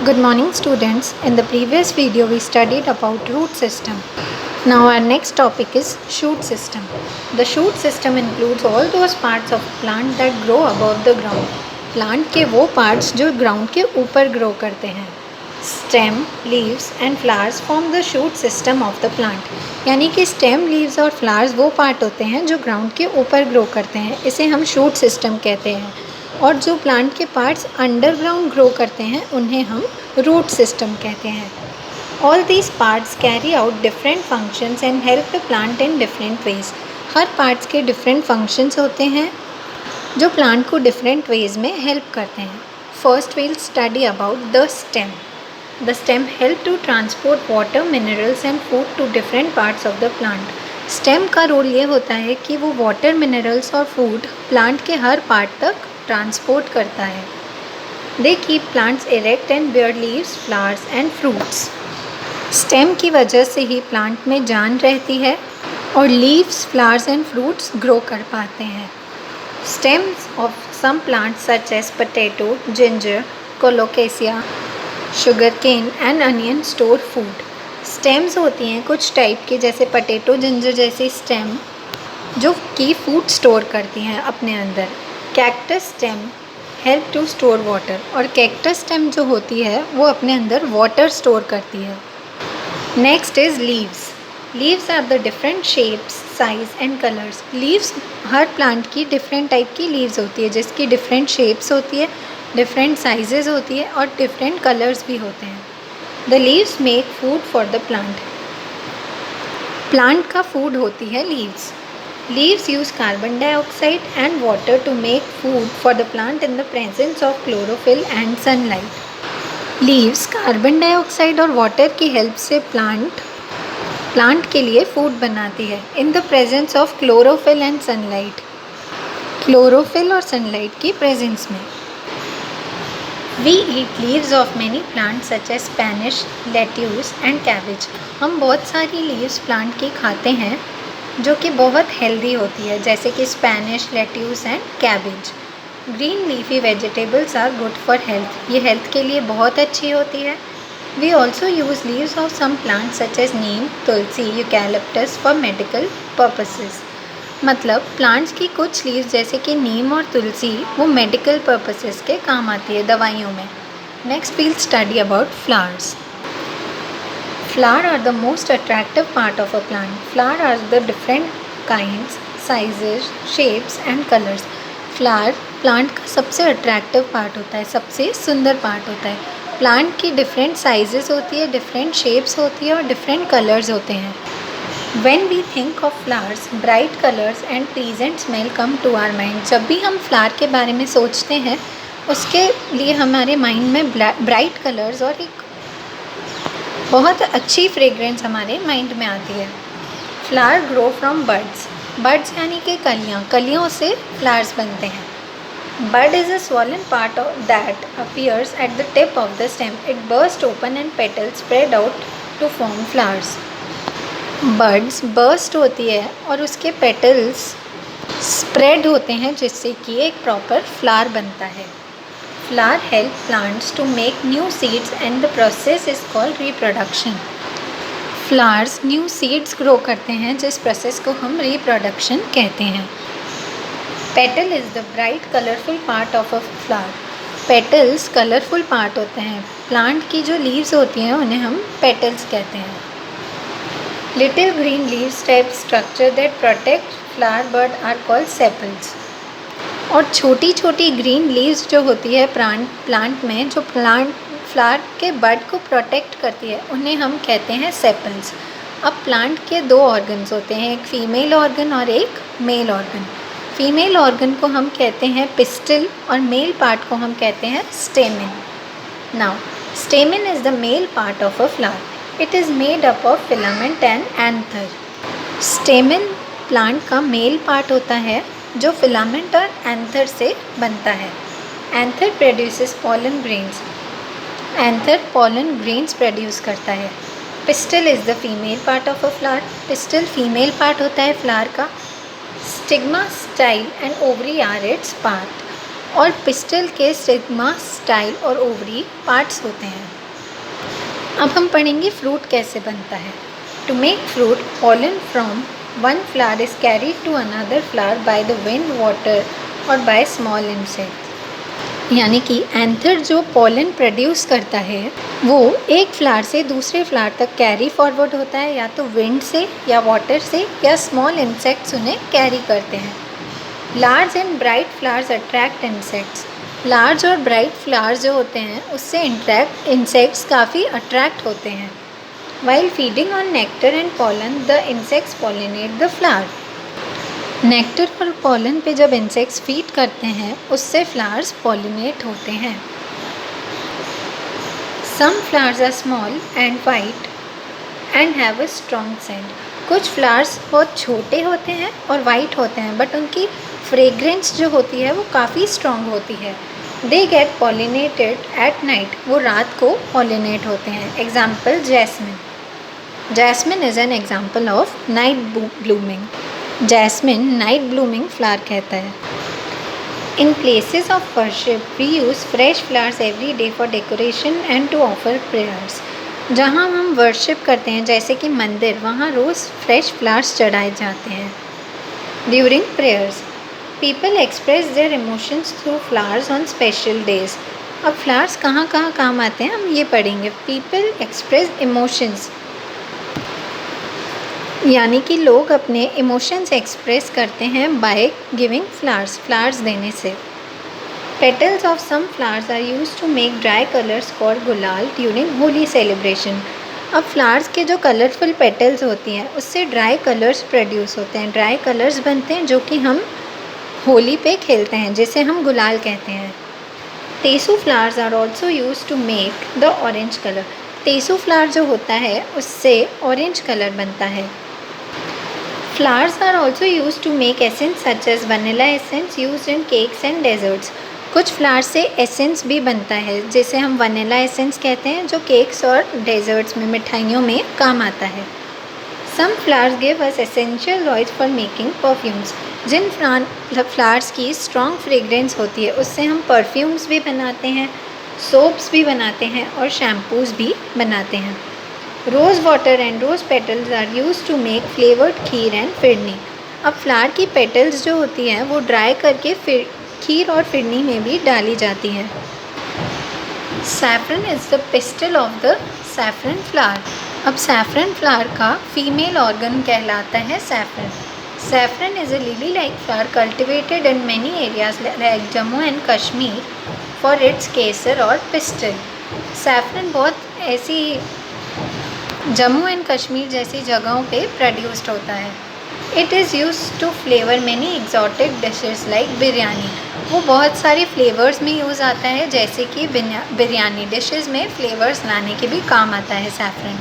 Good morning students. In the previous video we studied about root system. Now our next topic is shoot system. The shoot system includes all those parts of plant that grow above the ground. Plant के वो parts जो ground के ऊपर grow करते हैं. Stem, leaves and flowers form the shoot system of the plant. यानी कि stem, leaves और flowers वो part होते हैं जो ground के ऊपर grow करते हैं. इसे हम shoot system कहते हैं. और जो प्लांट के पार्ट्स अंडरग्राउंड ग्रो करते हैं उन्हें हम रूट सिस्टम कहते हैं. All these parts carry out different functions and help the plant in different ways. Her parts के डिफरेंट फंक्शंस होते हैं जो प्लांट को डिफरेंट वेज में हेल्प करते हैं. First we'll study about the stem. The stem help to transport water, minerals and food to different parts of the plant. Stem का role ये होता है कि वो वाटर, मिनरल्स और फूड प्लांट के हर पार्ट तक ट्रांसपोर्ट करता है. They keep plants erect and bear leaves, flowers and fruits. Stem की वजह से ही प्लांट में जान रहती है और leaves, flowers and fruits grow कर पाते हैं. Stems of some plants such as potato, ginger, colocasia, sugarcane and onion store food. Stems होती हैं कुछ टाइप के, जैसे पोटैटो, जिंजर जैसी स्टेम जो कि फूड स्टोर करती हैं अपने अंदर. Cactus stem help to store water. और कैक्टस स्टेम जो होती है वो अपने अंदर वाटर स्टोर करती है. Next is leaves. Leaves are the different shapes, size and colours. Leaves, हर प्लांट की डिफरेंट टाइप की लीव्स होती है जिसकी डिफरेंट शेप्स होती है, डिफरेंट साइजेस होती है और डिफरेंट कलर्स भी होते हैं. The leaves make food for the plant. Plant का फूड होती है leaves. Leaves use carbon dioxide and water to make food for the plant in the presence of chlorophyll and sunlight. Leaves carbon dioxide और water की help से plant के लिए food बनाती है in the presence of chlorophyll and sunlight. Chlorophyll और sunlight की presence में. We eat leaves of many plants such as Spanish, lettuce and cabbage. हम बहुत सारी लीव्स प्लांट की खाते हैं जो कि बहुत हेल्दी होती है, जैसे कि spinach, lettuce and cabbage. Green leafy vegetables are good for health. ये हेल्थ के लिए बहुत अच्छी होती है. We also use leaves of some plants such as neem, tulsi, eucalyptus for medical purposes. मतलब प्लांट्स की कुछ लीव्स जैसे कि नीम और तुलसी वो मेडिकल पर्पसेस के काम आती है, दवाइयों में. Next we'll study about flowers. Flowers are the most attractive part of a plant. Flowers are the different kinds, sizes, shapes and colors. Flower plant का सबसे attractive part होता है, सबसे सुंदर part होता है. Plant की different sizes होती है, different shapes होती है और different colors होते हैं. When we think of flowers, bright colors and pleasant smell come to our mind. जब भी हम flower के बारे में सोचते हैं उसके लिए हमारे mind में bright colors और एक बहुत अच्छी फ्रेगरेंस हमारे माइंड में आती है. Flower grow from birds. Birds यानी कि कलियों से फ्लावर्स बनते हैं. Bird is a swollen part that appears at the tip of the stem. It bursts open and petals spread out to form flowers. Birds burst होती है और उसके पेटल्स स्प्रेड होते हैं जिससे कि एक प्रॉपर फ्लावर बनता है. Flower help plants to make new seeds and the process is called reproduction. Flowers new seeds grow करते हैं जिस प्रोसेस को हम reproduction कहते हैं. Petal is the bright colorful part of a flower. Petals colorful part होते हैं. Plant की जो leaves होती हैं उन्हें हम petals कहते हैं. Little green leaves type structure that protect flower bud are called sepals. और छोटी छोटी ग्रीन लीव्स जो होती है प्लांट में, जो फ्लावर के बड को प्रोटेक्ट करती है, उन्हें हम कहते हैं सेपल्स. अब प्लांट के दो ऑर्गन्स होते हैं, एक फीमेल ऑर्गन और एक मेल ऑर्गन. फीमेल ऑर्गन को हम कहते हैं पिस्टिल और मेल पार्ट को हम कहते हैं stamen. Now stamen is the male part of a flower. It is made up of filament and anther. Stamen plant का मेल पार्ट होता है जो फिलामेंट और एंथर से बनता है. Anther produces pollen grains. Anther pollen grains produce करता है. Pistil is the female part of a flower. Pistil female part होता है फ्लावर का. Stigma, style and ovary are its part. और पिस्टल के स्टिग्मा, स्टाइल और ओवरी पार्ट्स होते हैं। अब हम पढ़ेंगे फ्रूट कैसे बनता है। To make fruit, pollen from one flower is carried to another flower by the wind, water और by small insects। यानी कि एंथर जो पॉलन प्रोड्यूस करता है वो एक फ्लावर से दूसरे फ्लावर तक कैरी फॉरवर्ड होता है, या तो विंड से या वाटर से या स्मॉल इंसेक्ट्स उन्हें कैरी करते हैं। Large and bright flowers attract insects. Large और ब्राइट फ्लावर्स जो होते हैं उससे इंसेक्ट्स काफ़ी अट्रैक्ट होते हैं। While feeding on nectar and pollen the insects pollinate the flower. Nectar और पॉलन पे जब इंसेक्ट्स फीड करते हैं उससे फ्लावर्स पॉलिनेट होते हैं। Some flowers are small and white and have a strong scent. कुछ फ्लावर्स बहुत छोटे होते हैं और वाइट होते हैं, बट उनकी फ्रेग्रेंस जो होती है वो काफ़ी स्ट्रॉन्ग होती है। They get pollinated at night. वो रात को पॉलिनेट होते हैं। Example jasmine. Jasmine is an example of night blooming. Jasmine night blooming flower कहता है। In places of worship we use fresh flowers every day for decoration and to offer prayers. जहाँ हम worship करते हैं जैसे कि मंदिर, वहाँ रोज़ फ्रेश फ्लावर्स चढ़ाए जाते हैं। During prayers people express their emotions through flowers on special days. अब फ्लावर्स कहाँ कहाँ काम आते हैं हम ये पढ़ेंगे। पीपल एक्सप्रेस इमोशंस यानी कि लोग अपने इमोशंस एक्सप्रेस करते हैं बाय गिविंग फ्लावर्स, फ्लावर्स देने से। Petals of some flowers are used to make dry colours called gulal during Holi celebration. अब फ्लावर्स के जो कलरफुल पेटल्स होती हैं उससे ड्राई कलर्स प्रोड्यूस होते हैं, ड्राई कलर्स बनते हैं जो कि हम होली पे खेलते हैं, जिसे हम गुलाल कहते हैं। Tesu flowers are also use to make the orange colour. Tesu flower जो होता है उससे ऑरेंज कलर बनता है। Flowers are also used to make essence such as vanilla essence used in cakes and desserts। कुछ फ्लावर से एसेंस भी बनता है जिसे हम वनीला एसेंस कहते हैं, जो केक्स और डेजर्ट्स में, मिठाइयों में काम आता है। Some flowers give us essential oils for making perfumes। जिन फ्लावर्स की स्ट्रॉन्ग फ्रेग्रेंस होती है उससे हम परफ्यूम्स भी बनाते हैं, सोप्स भी बनाते हैं और शैम्पूज़ भी बनाते हैं। Rose water and rose petals are use to make flavoured kheer and phirni. अब फ्लावर की पेटल्स जो होती हैं वो ड्राई करके फिर खीर और फिरनी में भी डाली जाती है। Saffron is the pistil of the saffron flower. अब सैफरन फ्लावर का फीमेल ऑर्गन कहलाता है saffron. Saffron is a lily like flower cultivated in many areas like Jammu and Kashmir for its kesar or pistil. Saffron बहुत ऐसी जम्मू एंड कश्मीर जैसी जगहों पे produced होता है। It is use to flavour many exotic dishes like biryani. वो बहुत सारे फ्लेवर्स में यूज़ आता है, जैसे कि बिरयानी डिशेस में फ्लेवर्स लाने के भी काम आता है सैफरन।